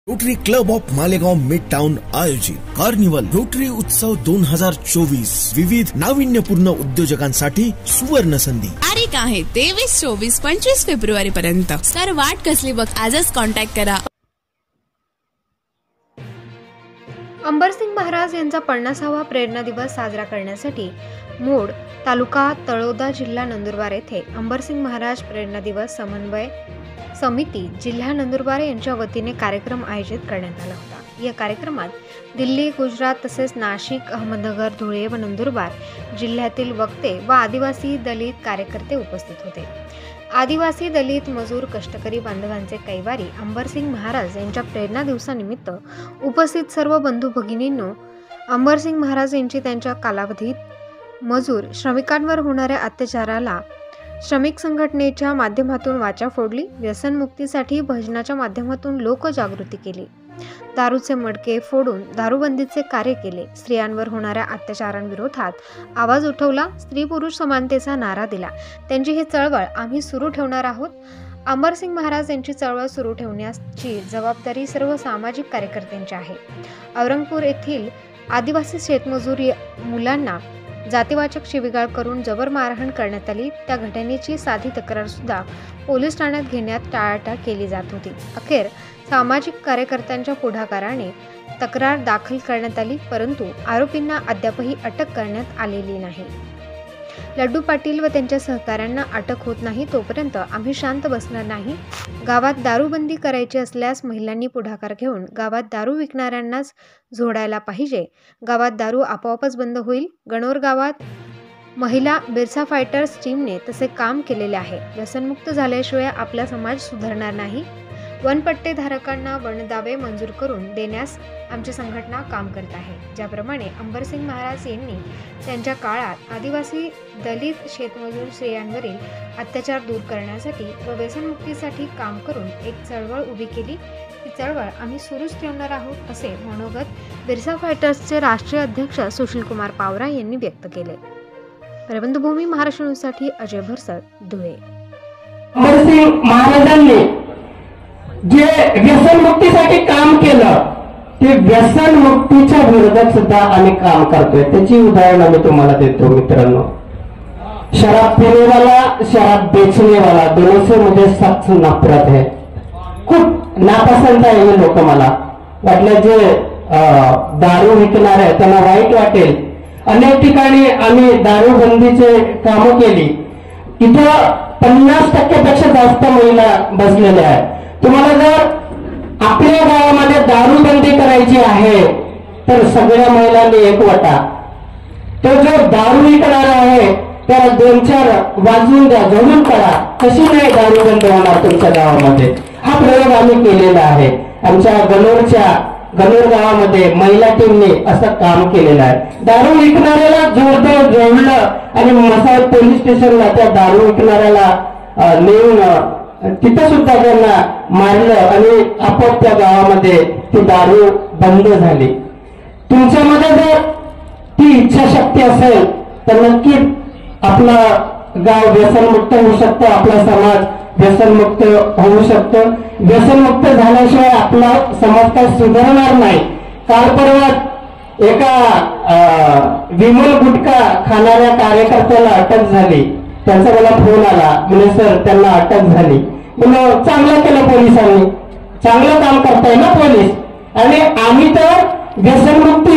Rotary club of Malegaon mid town आयोजित carnival rotary उत्सव 2024 विविध नाविन्यपूर्ण उद्योजकांसाठी सुवर्ण संधी. तारीख आहे 23, 24, 25 फेब्रुवारी पर्यंत. तर वाट कसली बघ, आजच कॉन्टॅक्ट करा. अंबरसिंग महाराज यांचा 50वा प्रेरणा दिवस साजरा करण्यासाठी मोड तालुका तळोदा जिल्हा नंदुरबार येथे अंबरसिंग महाराज प्रेरणा दिवस समन्वय समिती जिल्हा नंदुरबार यांच्या वतीने कार्यक्रम आयोजित करण्यात आला होता. या कार्यक्रमात दिल्ली, गुजरात तसेच नाशिक, अहमदनगर, धुळे व नंदुरबार जिल्ह्यातील वक्ते व आदिवासी दलित कार्यकर्ते उपस्थित होते. आदिवासी दलित मजूर कष्टकरी बांधवांचे कैवारी अंबरसिंग महाराज यांच्या प्रेरणा दिवसानिमित्त उपस्थित सर्व बंधू भगिनींनो, अंबरसिंग महाराज यांची त्यांच्या कालावधीत मजूर श्रमिकांवर होणाऱ्या अत्याचाराला श्रमिक संघटनेच्या माध्यमातून वाचा फोडली. व्यसनमुक्तीसाठी भजनाच्या माध्यमातून लोकजागृती केली. दारूचे मडके फोडून दारूबंदीचे कार्य केले. स्त्रियांवर होणाऱ्या अत्याचारांविरोधात आवाज उठवला. स्त्री पुरुष समानतेचा नारा दिला. त्यांची ही चळवळ आम्ही सुरू ठेवणार आहोत. अंबरसिंग महाराज यांची चळवळ सुरू ठेवण्याची जबाबदारी सर्व सामाजिक कार्यकर्त्यांची आहे. औरंगपूर येथील आदिवासी शेतमजूर मुलांना जातीवाचक शिवीगाळ करून जबर मारहाण करण्यात आली. त्या घटनेची साधी तक्रार सुद्धा पोलीस ठाण्यात घेण्यात टाळाटाळ केली जात होती. अखेर सामाजिक कार्यकर्त्यांच्या पुढाकाराने तक्रार दाखल करण्यात आली, परंतु आरोपींना अद्यापही अटक करण्यात आलेली नाही. लड्डू पाटील व त्यांच्या सहकाऱ्यांना अटक होत नाही तोपर्यंत आम्ही शांत बसणार नाही. गावात दारूबंदी करायची असल्यास महिलांनी पुढाकार घेऊन गावात दारू विकणाऱ्यांनाच झोडायला पाहिजे. गावात दारू आपोआपच बंद होईल. गणोर गावात महिला बिरसा फायटर्स टीमने तसे काम केलेले आहे. व्यसनमुक्त झाल्याशिवाय आपला समाज सुधारणार नाही. वनपट्टे धारकांना वनदावे मंजूर करून देण्यास आमची संघटना काम करत आहे. ज्याप्रमाणे अंबरसिंग महाराज यांनी त्यांच्या काळात आदिवासी दलित शेतमजूर स्त्रियांवरील अत्याचार दूर करण्यासाठी व व्यसनमुक्तीसाठी काम करून एक चळवळ उभी केली. ही चळवळ आम्ही सुरूच ठेवणार आहोत, असे मनोगत बिरसा फायटर्सचे राष्ट्रीय अध्यक्ष सुशीलकुमार पावरा यांनी व्यक्त केले. प्रबंधभूमी महाराष्ट्र न्यूजसाठी अजय भरसट, धुळे. अंबरसिंग महाराजांनी जे व्यसनमुक्तीसाठी काम केलं ते व्यसनमुक्तीच्या विरोधात सुद्धा आम्ही काम करतोय. त्याची उदाहरण मी तुम्हाला देतो मित्रांनो. शराब पीने वाला, शराब बेचने वाला, दोनों से मुझे सख्त नफरत है. खूप नापसंत आहे हे लोक. मला वाटलं जे दारू विकणार आहे त्यांना वाईट वाटेल. अनेक ठिकाणी आम्ही दारूबंदीचे कामं केली. इथं 50% पेक्षा जास्त महिला बसलेल्या आहेत. तुम्हाला जर आपल्या गावामध्ये दारूबंदी करायची आहे तर सगळ्या महिलांनी एकवटा. तो जो दारू विकणारा आहे त्याला 2-4 वाजवून द्या, जळून करा. कशी नाही दारू बंद होणार तुमच्या गावामध्ये? हा प्रयोग आम्ही केलेला आहे. आमच्या गणोर गावामध्ये महिला टीमने असं काम केलेलं आहे. दारू विकणाऱ्याला जोरदार जोडलं आणि मसाल पोलीस स्टेशनला त्या दारू विकणाऱ्याला नेऊन तिथं सुद्धा त्यांना मारलं आणि आपोआप त्या गावामध्ये ती दारू बंद झाली. तुमच्यामध्ये जर ती इच्छाशक्ती असेल तर नक्कीच आपला गाव व्यसनमुक्त होऊ शकतं. आपला समाज व्यसनमुक्त होऊ शकतो. व्यसनमुक्त झाल्याशिवाय आपला समाज काय सुधारणार नाही. काल परवा एका विमल गुटखा खाणाऱ्या कार्यकर्त्याला अटक झाली. त्यांचा मला फोन आला, म्हणजे सर त्यांना अटक झाली. म्हणून चांगलं केलं पोलिसांनी, चांगलं काम करताय ना पोलीस. आणि आम्ही तर व्यसनमुक्ती